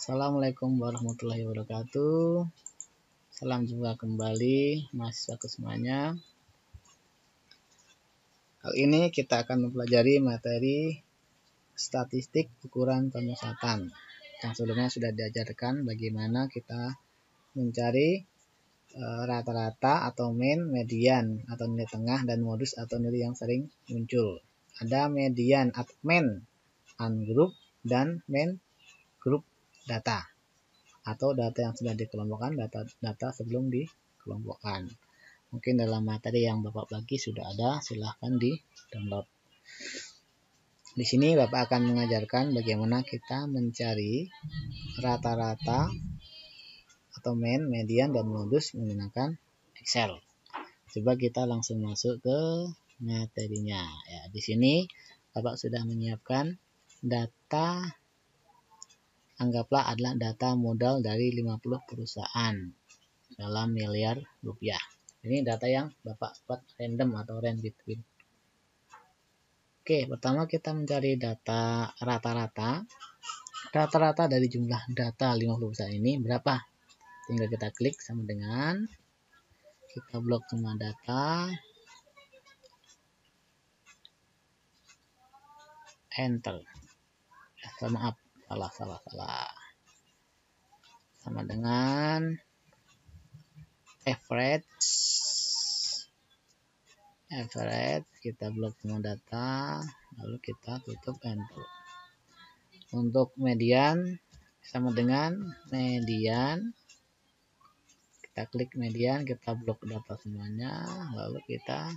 Assalamualaikum warahmatullahi wabarakatuh. Salam jumpa kembali mahasiswa semuanya. Kali ini kita akan mempelajari materi statistik ukuran pemusatan. Yang sebelumnya sudah diajarkan bagaimana kita mencari rata-rata atau mean, median atau nilai tengah, dan modus atau nilai yang sering muncul. Ada median atau mean ungroup dan mean group data, atau data yang sudah dikelompokkan, data sebelum dikelompokkan. Mungkin dalam materi yang Bapak bagi sudah ada, silahkan di download. Di sini Bapak akan mengajarkan bagaimana kita mencari rata-rata atau mean, median, dan modus menggunakan Excel. Coba kita langsung masuk ke materinya. Ya, di sini Bapak sudah menyiapkan data. Anggaplah adalah data modal dari 50 perusahaan dalam miliar rupiah. Ini data yang Bapak buat random atau range between. Oke, pertama kita mencari data rata-rata. Rata-rata dari jumlah data 50 perusahaan ini berapa? Tinggal kita klik sama dengan kita blok semua data. Enter. Maaf, salah. Sama dengan average, kita blok semua data, lalu kita tutup enter. Untuk median sama dengan median, kita klik median, kita blok data semuanya, lalu kita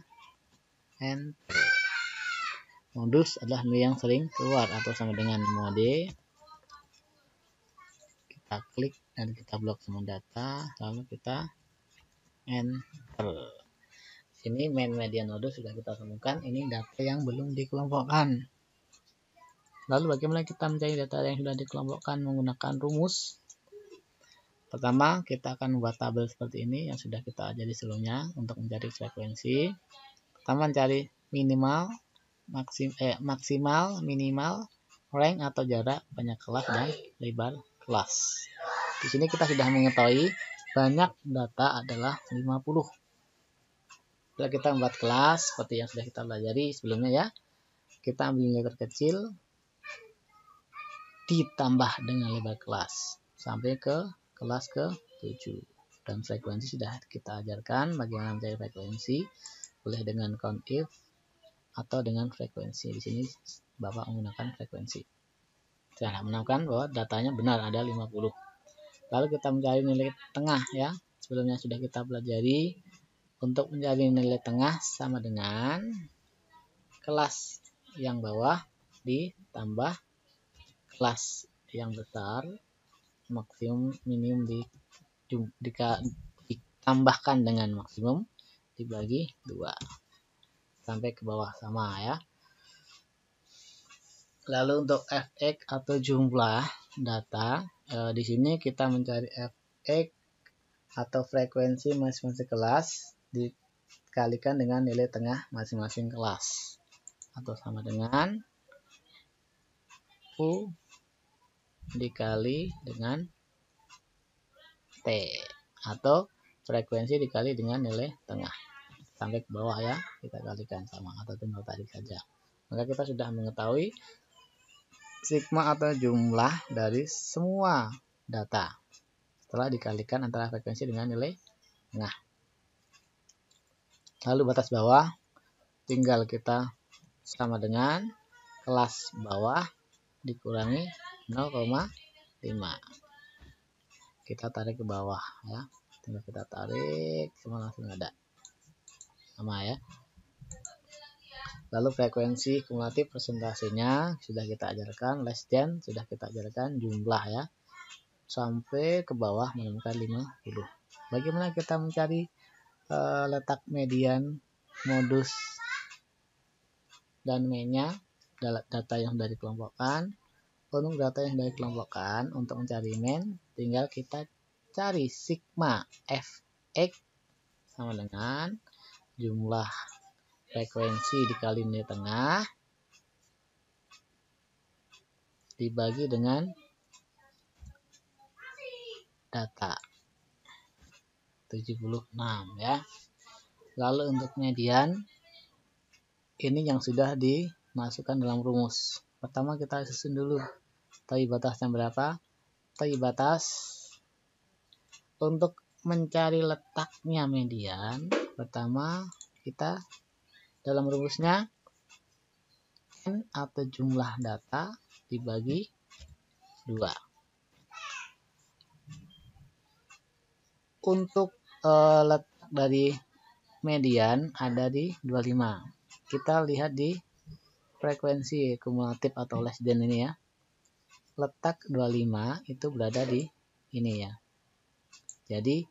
enter. Modus adalah nilai yang sering keluar atau sama dengan mode, kita klik dan kita blok semua data, lalu kita enter. Sini mean, median, modus sudah kita temukan. Ini data yang belum dikelompokkan. Lalu bagaimana kita mencari data yang sudah dikelompokkan menggunakan rumus? Pertama, kita akan membuat tabel seperti ini yang sudah kita ajari sebelumnya untuk mencari frekuensi. Pertama, mencari maksimal, minimal, rank atau jarak banyak kelas dan lebar kelas. Di sini kita sudah mengetahui banyak data adalah 50. Setelah kita membuat kelas seperti yang sudah kita pelajari sebelumnya ya, kita ambil nilai terkecil ditambah dengan lebar kelas sampai ke kelas ke-7. Dan frekuensi sudah kita ajarkan bagaimana mencari frekuensi, boleh dengan count if atau dengan frekuensi. Di sini Bapak menggunakan frekuensi. Saya menemukan bahwa datanya benar ada 50. Lalu kita mencari nilai tengah ya. Sebelumnya sudah kita pelajari. Untuk mencari nilai tengah sama dengan kelas yang bawah ditambah kelas yang besar, maksimum minimum ditambahkan dengan maksimum dibagi 2 sampai ke bawah sama ya. Lalu untuk fx atau jumlah data, di sini kita mencari fx atau frekuensi masing-masing kelas dikalikan dengan nilai tengah masing-masing kelas, atau sama dengan U dikali dengan T, atau frekuensi dikali dengan nilai tengah sampai ke bawah ya, kita kalikan sama atau tinggal tarik saja. Maka kita sudah mengetahui sigma atau jumlah dari semua data setelah dikalikan antara frekuensi dengan nilai tengah. Lalu batas bawah tinggal kita sama dengan kelas bawah dikurangi 0,5. Kita tarik ke bawah ya, tinggal kita tarik semua langsung ada sama ya. Lalu frekuensi kumulatif persentasenya sudah kita ajarkan, less than sudah kita ajarkan, jumlah ya, sampai ke bawah menemukan 50. Bagaimana kita mencari letak median, modus, dan mean-nya data yang sudah dikelompokkan. Untuk data yang sudah dikelompokkan, untuk mencari mean tinggal kita cari sigma fx sama dengan jumlah frekuensi dikali nilai tengah dibagi dengan data 76 ya. Lalu untuk median ini yang sudah dimasukkan dalam rumus. Pertama kita susun dulu TOI batasnya berapa. TOI batas untuk mencari letaknya median, pertama kita dalam rumusnya N atau jumlah data dibagi 2. Untuk letak dari median ada di 25. Kita lihat di frekuensi kumulatif atau less than ini ya. Letak 25 itu berada di ini ya. Jadi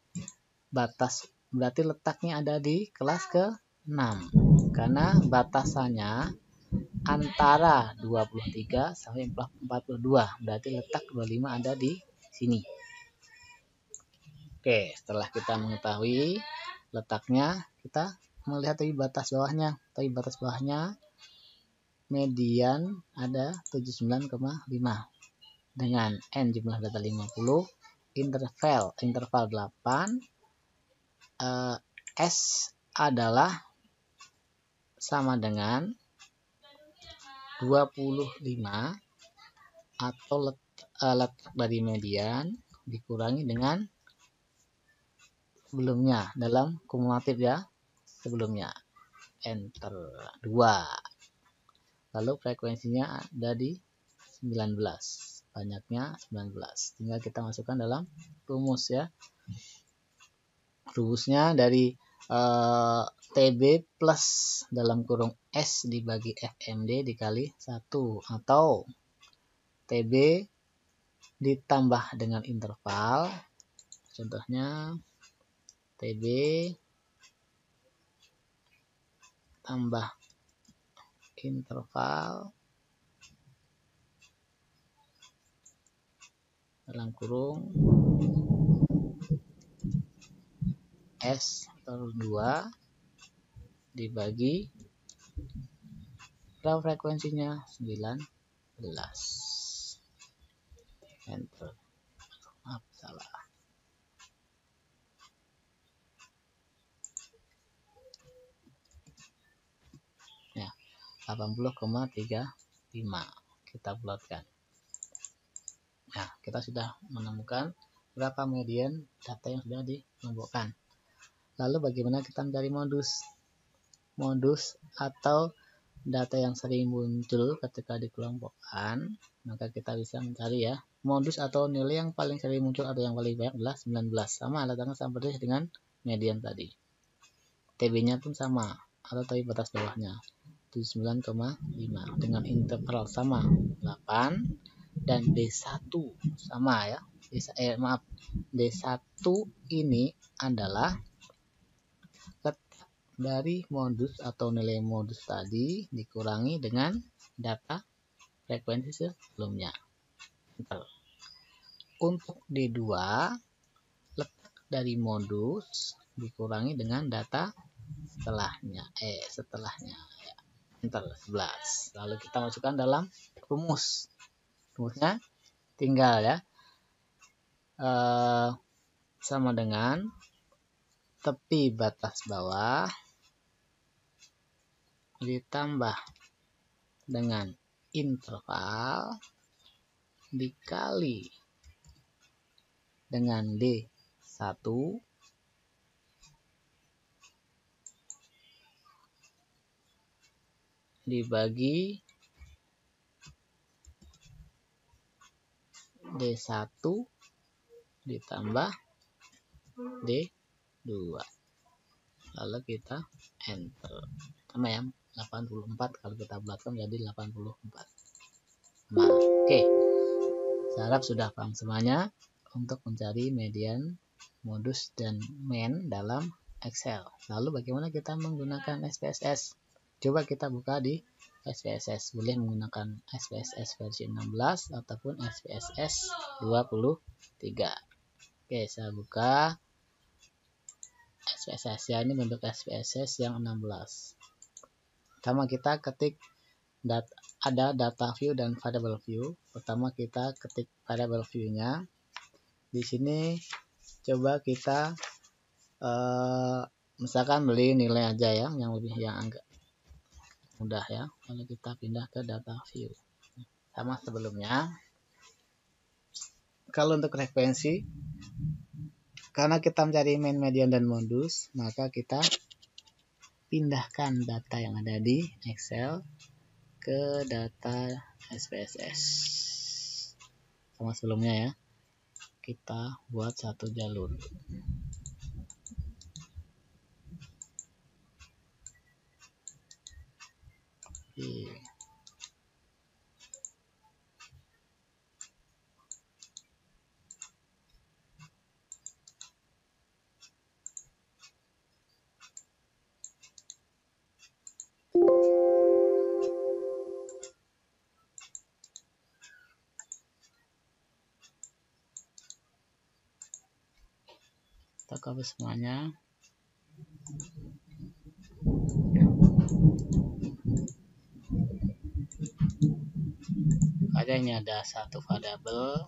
batas berarti letaknya ada di kelas ke-6 karena batasannya antara 23 sampai 42. Berarti letak 25 ada di sini. Oke, setelah kita mengetahui letaknya, kita melihat TOI batas bawahnya. TOI batas bawahnya median ada 79,5 dengan N jumlah data 50, interval 8, S adalah sama dengan 25 atau letak dari median dikurangi dengan sebelumnya dalam kumulatif ya, sebelumnya enter 2. Lalu frekuensinya ada di 19, banyaknya 19. Tinggal kita masukkan dalam rumus ya. Rumusnya dari TB plus dalam kurung S dibagi FMD dikali 1 atau TB ditambah dengan interval. Contohnya TB tambah interval dalam kurung S per 2 dibagi berapa frekuensinya? 19. Enter. Maaf, salah. Ya, 80,35 kita plotkan. Nah, kita sudah menemukan berapa median data yang sudah dikelompokkan. Lalu bagaimana kita mencari modus? Modus atau data yang sering muncul ketika dikelompokkan, maka kita bisa mencari ya. Modus atau nilai yang paling sering muncul atau yang paling banyak adalah 19. Sama letaknya sama persis dengan median tadi. TB-nya pun sama atau TOI batas bawahnya 79,5 dengan interval sama 8 dan D1 sama ya. D1 ini adalah dari modus atau nilai modus tadi dikurangi dengan data frekuensi sebelumnya. Untuk D2 letak dari modus dikurangi dengan data setelahnya ya. Enter 11. Lalu kita masukkan dalam rumus. Rumusnya tinggal ya sama dengan tepi batas bawah ditambah dengan interval dikali dengan D1 dibagi D1 ditambah D2. Lalu kita enter. Sama ya, 84 kalau kita bulatkan jadi 84. Nah, oke. Saya harap sudah paham semuanya untuk mencari median, modus, dan mean dalam Excel. Lalu bagaimana kita menggunakan SPSS? Coba kita buka di SPSS. Boleh menggunakan SPSS versi 16 ataupun SPSS 23. Oke, saya buka SPSS ya. Ini bentuk SPSS yang 16. Pertama kita ketik ada data view dan variable view. Pertama kita ketik variable view-nya. Di sini coba kita misalkan beli nilai aja ya, yang agak mudah ya. Lalu kita pindah ke data view. Sama sebelumnya. Kalau untuk frekuensi, karena kita mencari main, median, dan modus, maka kita pindahkan data yang ada di Excel ke data SPSS. Sama sebelumnya ya. Kita buat satu jalur. Oke. Kita copy semuanya. Ada ini ada satu variabel,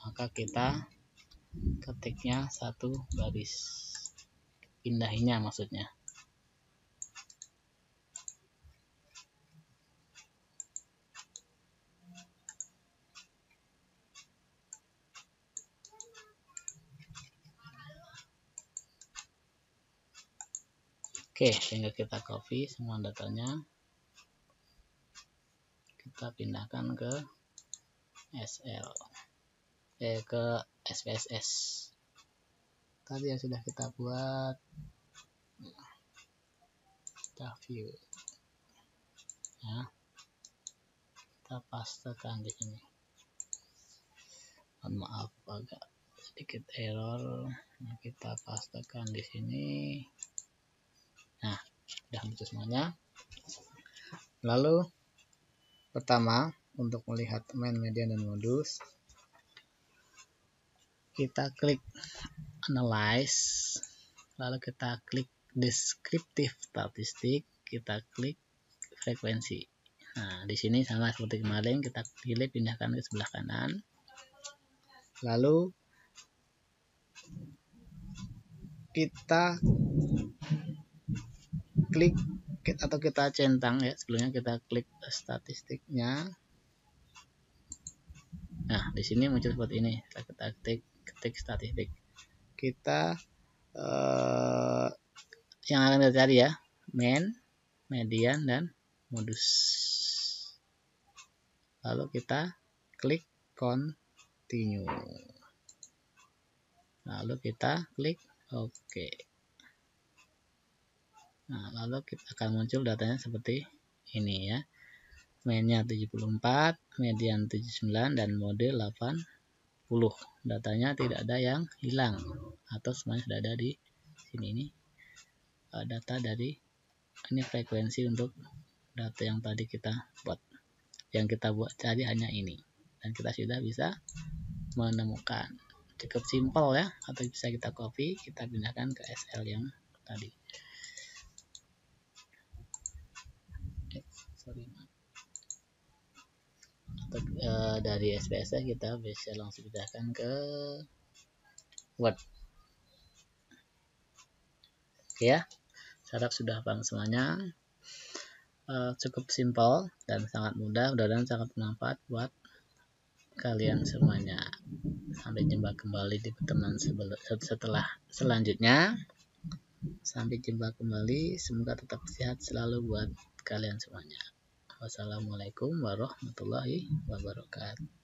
maka kita ketiknya satu baris, pindahinnya maksudnya. Oke, tinggal kita copy semua datanya, kita pindahkan ke ke SPSS tadi yang sudah kita buat. Kita view ya, kita pastekan di sini. Mohon maaf agak sedikit error. Nah, kita pastekan di sini. Nah, sudah muncul semuanya. Lalu pertama, untuk melihat main, median, dan modus, kita klik analyze, lalu kita klik descriptive statistik, kita klik frekuensi. Nah, di sini sama seperti kemarin, kita pilih pindahkan ke sebelah kanan. Lalu kita klik atau kita centang ya, sebelumnya kita klik statistiknya. Nah, di sini muncul seperti ini. Kita ketik statistik. Kita yang akan kita cari ya, main, median, dan modus. Lalu kita klik continue. Lalu kita klik OK. Nah, lalu kita akan muncul datanya seperti ini ya. Mainnya 74, median 79, dan mode 80. Datanya tidak ada yang hilang atau semuanya sudah ada di sini. Ini data dari ini frekuensi untuk data yang tadi kita buat. Yang kita buat tadi hanya ini, dan kita sudah bisa menemukan. Cukup simpel ya, atau bisa kita copy, kita pindahkan ke SL yang tadi. Atau dari SPSS kita bisa langsung pindahkan ke Word. Oke ya, harap sudah paham semuanya. Cukup simpel dan sangat mudah, mudah-mudahan sangat bermanfaat buat kalian semuanya. Sampai jumpa kembali di pertemuan setelah selanjutnya. Sampai jumpa kembali, semoga tetap sehat selalu buat kalian semuanya. Wassalamualaikum warahmatullahi wabarakatuh.